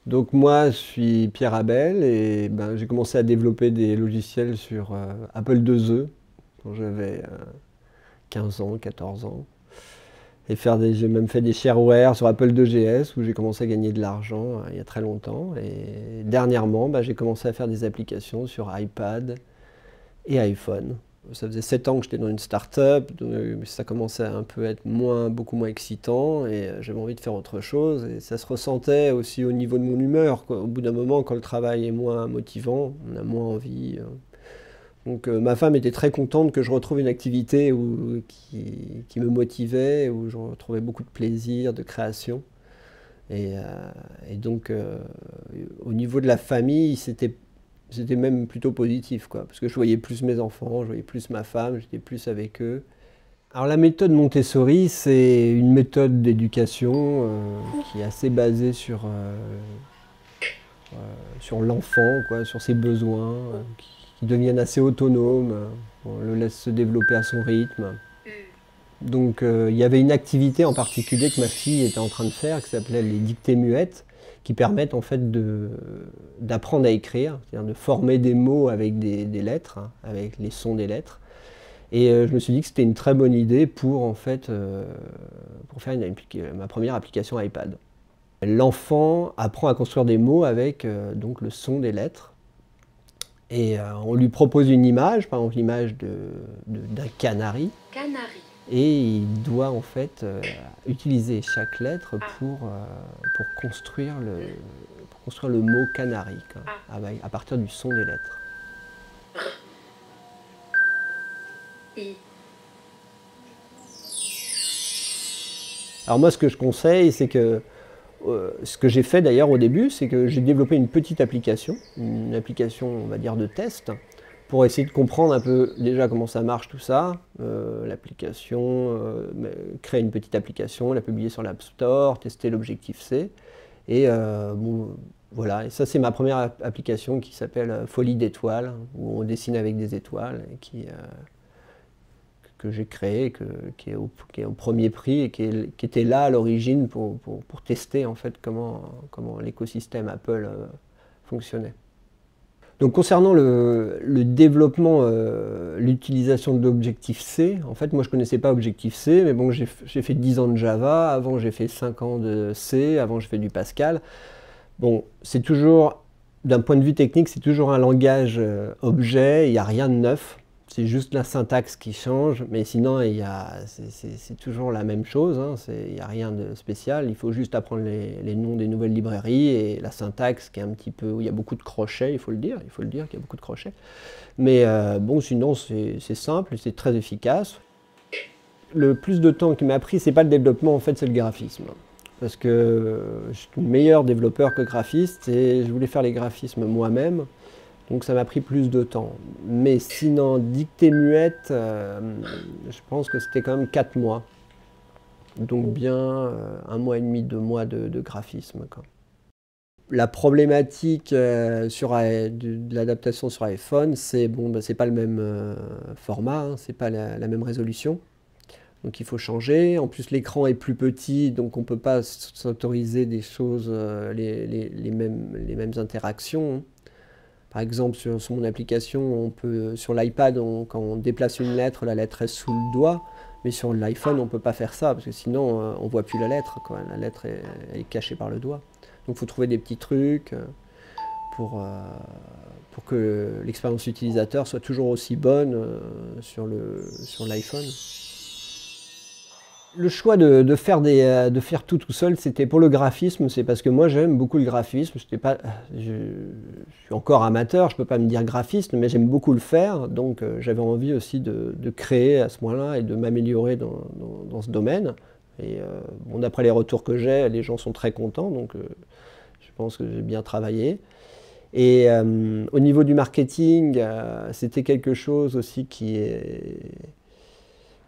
Donc moi, je suis Pierre Abel et ben, j'ai commencé à développer des logiciels sur Apple IIe quand j'avais 15 ans, 14 ans. Et j'ai même fait des shareware sur Apple IIgs où j'ai commencé à gagner de l'argent il y a très longtemps. Et dernièrement, ben, j'ai commencé à faire des applications sur iPad et iPhone. Ça faisait 7 ans que j'étais dans une start-up, donc ça commençait à un peu être beaucoup moins excitant et j'avais envie de faire autre chose. Et ça se ressentait aussi au niveau de mon humeur, quoi. Au bout d'un moment, quand le travail est moins motivant, on a moins envie. Donc ma femme était très contente que je retrouve une activité qui me motivait, où je retrouvais beaucoup de plaisir, de création. Et, euh, et donc au niveau de la famille, c'était même plutôt positif, quoi, parce que je voyais plus mes enfants, je voyais plus ma femme, j'étais plus avec eux. Alors la méthode Montessori, c'est une méthode d'éducation qui est assez basée sur l'enfant, quoi, sur ses besoins, qui deviennent assez autonomes. On le laisse se développer à son rythme. Donc il y avait une activité en particulier que ma fille était en train de faire qui s'appelait les dictées muettes, qui permettent en fait d'apprendre à écrire, c'est-à-dire de former des mots avec des lettres, hein, avec les sons des lettres. Et je me suis dit que c'était une très bonne idée pour en fait pour faire ma première application iPad. L'enfant apprend à construire des mots avec donc le son des lettres. Et on lui propose une image, par exemple l'image d'un canari. Canari. Et il doit en fait utiliser chaque lettre pour construire le mot canari, quoi, à partir du son des lettres. I. Alors moi ce que je conseille, c'est que ce que j'ai fait d'ailleurs au début, c'est que j'ai développé une application on va dire de test, pour essayer de comprendre un peu déjà comment ça marche tout ça. Créer une petite application, la publier sur l'App Store, tester l'Objectif-C. Et bon, voilà, et ça c'est ma première application qui s'appelle Folie d'étoiles, où on dessine avec des étoiles, et que j'ai créée, qui est au premier prix et qui était là à l'origine pour tester en fait comment l'écosystème Apple fonctionnait. Donc concernant le développement, l'utilisation de l'Objectif-C, en fait moi je ne connaissais pas Objectif-C, mais bon j'ai fait 10 ans de Java, avant j'ai fait 5 ans de C, avant j'ai fait du Pascal. Bon, c'est toujours, d'un point de vue technique, c'est toujours un langage objet, il n'y a rien de neuf. C'est juste la syntaxe qui change, mais sinon c'est toujours la même chose, hein, il n'y a rien de spécial. Il faut juste apprendre les noms des nouvelles librairies et la syntaxe qui est un petit peu, où il y a beaucoup de crochets, il faut le dire qu'il y a beaucoup de crochets. Mais bon, sinon c'est simple et c'est très efficace. Le plus de temps qui m'a pris, c'est pas le développement, en fait, c'est le graphisme. Parce que je suis meilleur développeur que graphiste et je voulais faire les graphismes moi-même. Donc ça m'a pris plus de temps. Mais sinon, dictée muette, je pense que c'était quand même 4 mois. Donc bien 1 mois et demi, 2 mois de graphisme, quoi. La problématique de l'adaptation sur iPhone, c'est bon, bah, c'est pas le même format, hein, c'est pas la même résolution. Donc il faut changer. En plus, l'écran est plus petit, donc on ne peut pas s'autoriser des choses, les mêmes interactions, hein. Par exemple, sur mon application, sur l'iPad, quand on déplace une lettre, la lettre reste sous le doigt. Mais sur l'iPhone, on ne peut pas faire ça, parce que sinon, on ne voit plus la lettre, quoi. La lettre est cachée par le doigt. Donc il faut trouver des petits trucs pour, euh, pour que l'expérience utilisateur soit toujours aussi bonne sur l'iPhone. Le choix de faire tout seul, c'était pour le graphisme, c'est parce que moi j'aime beaucoup le graphisme. Je suis encore amateur, je ne peux pas me dire graphiste, mais j'aime beaucoup le faire. Donc j'avais envie aussi de créer à ce moment-là et de m'améliorer dans ce domaine. Et bon, d'après les retours que j'ai, les gens sont très contents, donc je pense que j'ai bien travaillé. Et au niveau du marketing, c'était quelque chose aussi que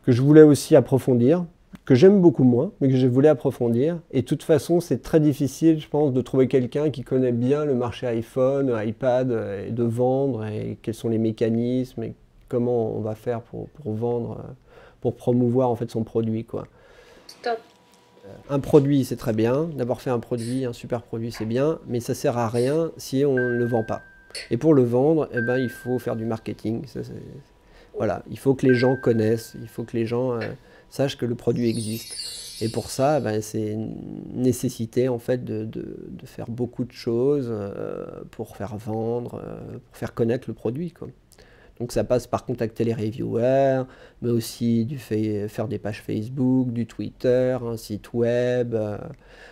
je voulais aussi approfondir, que j'aime beaucoup moins, mais que je voulais approfondir. Et de toute façon, c'est très difficile, je pense, de trouver quelqu'un qui connaît bien le marché iPhone, iPad, et de vendre, et quels sont les mécanismes, et comment on va faire pour vendre, pour promouvoir en fait son produit, quoi. Stop. Un produit, c'est très bien. D'avoir fait un produit, un super produit, c'est bien, mais ça sert à rien si on ne le vend pas. Et pour le vendre, eh ben, il faut faire du marketing. Voilà, il faut que les gens connaissent, il faut que les gens sachent que le produit existe. Et pour ça, ben, c'est une nécessité en fait de faire beaucoup de choses pour faire vendre, pour faire connaître le produit, quoi. Donc ça passe par contacter les reviewers, mais aussi faire des pages Facebook, du Twitter, un site web,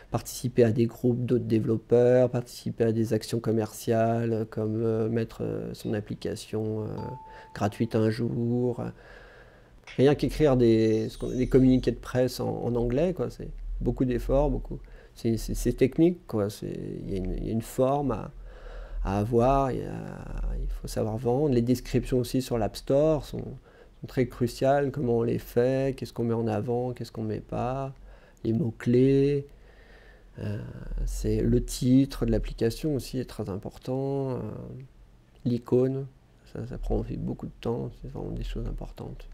participer à des groupes d'autres développeurs, participer à des actions commerciales comme mettre son application gratuite un jour. Rien qu'écrire des communiqués de presse en anglais, quoi, c'est beaucoup d'efforts, beaucoup. C'est technique, quoi. Il y a une forme à avoir, il faut savoir vendre. Les descriptions aussi sur l'App Store sont très cruciales, comment on les fait, qu'est-ce qu'on met en avant, qu'est-ce qu'on met pas, les mots-clés. C'est le titre de l'application aussi est très important, l'icône, ça prend aussi beaucoup de temps, c'est vraiment des choses importantes.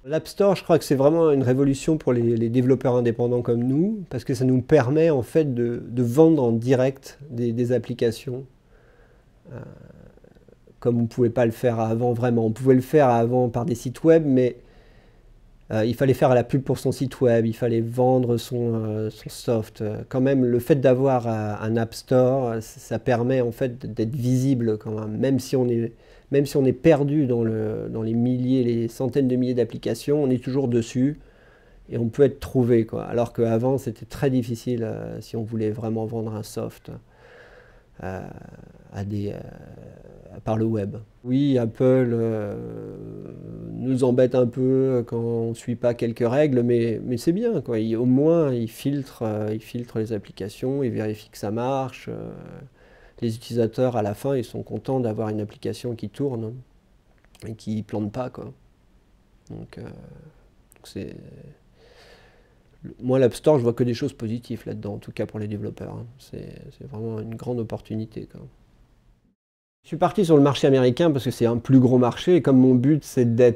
L'App Store, je crois que c'est vraiment une révolution pour les développeurs indépendants comme nous, parce que ça nous permet en fait de vendre en direct des applications. Comme on ne pouvait pas le faire avant vraiment. On pouvait le faire avant par des sites web, mais il fallait faire la pub pour son site web, il fallait vendre son soft. Quand même, le fait d'avoir un App Store, ça permet en fait d'être visible quand même si on est perdu dans les milliers, les centaines de milliers d'applications, on est toujours dessus et on peut être trouvé, quoi. Alors qu'avant, c'était très difficile si on voulait vraiment vendre un soft. Par le web. Oui, Apple nous embête un peu quand on ne suit pas quelques règles, mais c'est bien, quoi. Au moins, ils filtrent les applications, ils vérifient que ça marche. Les utilisateurs, à la fin, ils sont contents d'avoir une application qui tourne et qui ne plante pas, quoi. Donc c'est... Moi, l'App Store, je vois que des choses positives là-dedans, en tout cas pour les développeurs, hein. C'est vraiment une grande opportunité, quoi. Je suis parti sur le marché américain parce que c'est un plus gros marché et comme mon but c'est de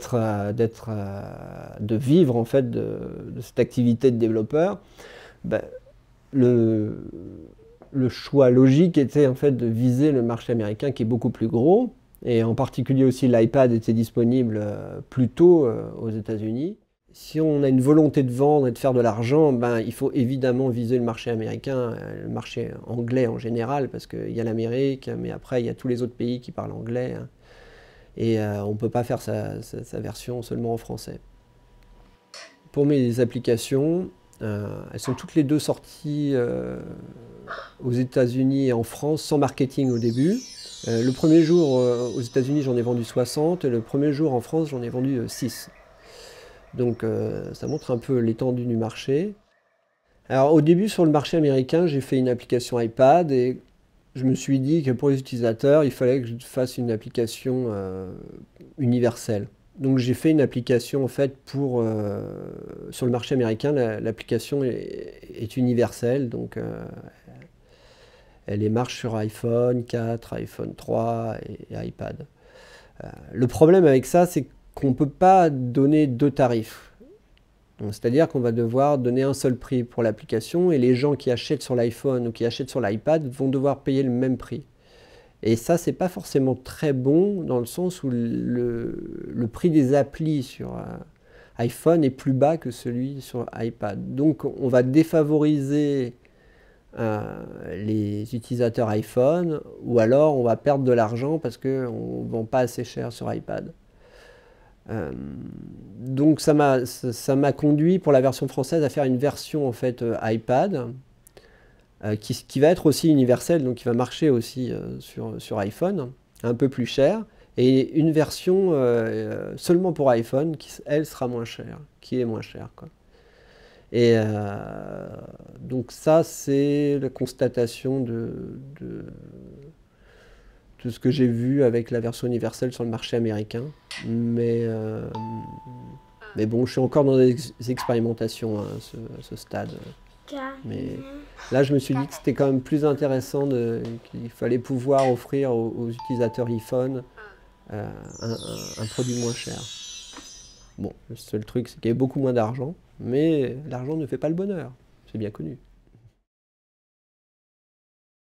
vivre en fait de cette activité de développeur, ben, le choix logique était en fait de viser le marché américain qui est beaucoup plus gros et en particulier aussi l'iPad était disponible plus tôt aux États-Unis. Si on a une volonté de vendre et de faire de l'argent, ben, il faut évidemment viser le marché américain, le marché anglais en général, parce qu'il y a l'Amérique, mais après il y a tous les autres pays qui parlent anglais, hein, et on ne peut pas faire sa version seulement en français. Pour mes applications, elles sont toutes les deux sorties aux États-Unis et en France sans marketing au début. Le premier jour aux États-Unis j'en ai vendu 60, et le premier jour en France j'en ai vendu 6. Donc ça montre un peu l'étendue du marché. Alors au début sur le marché américain, j'ai fait une application iPad et je me suis dit que pour les utilisateurs, il fallait que je fasse une application universelle. Donc j'ai fait une application en fait sur le marché américain, l'application est universelle, donc elle marche sur iPhone 4, iPhone 3 et iPad. Le problème avec ça, c'est qu'on ne peut pas donner deux tarifs. C'est-à-dire qu'on va devoir donner un seul prix pour l'application et les gens qui achètent sur l'iPhone ou qui achètent sur l'iPad vont devoir payer le même prix. Et ça, c'est pas forcément très bon dans le sens où le prix des applis sur iPhone est plus bas que celui sur iPad. Donc on va défavoriser les utilisateurs iPhone ou alors on va perdre de l'argent parce qu'on ne vend pas assez cher sur iPad. Donc ça m'a conduit pour la version française à faire une version en fait iPad qui va être aussi universelle, donc qui va marcher aussi sur iPhone, un peu plus cher, et une version seulement pour iPhone qui elle sera moins chère, qui est moins chère, quoi. Et donc ça c'est la constatation de ce que j'ai vu avec la version universelle sur le marché américain. Mais bon, je suis encore dans des expérimentations à ce stade. Mais là, je me suis dit que c'était quand même plus intéressant, qu'il fallait pouvoir offrir aux utilisateurs iPhone un produit moins cher. Bon, le seul truc, c'est qu'il y avait beaucoup moins d'argent, mais l'argent ne fait pas le bonheur. c'est bien connu.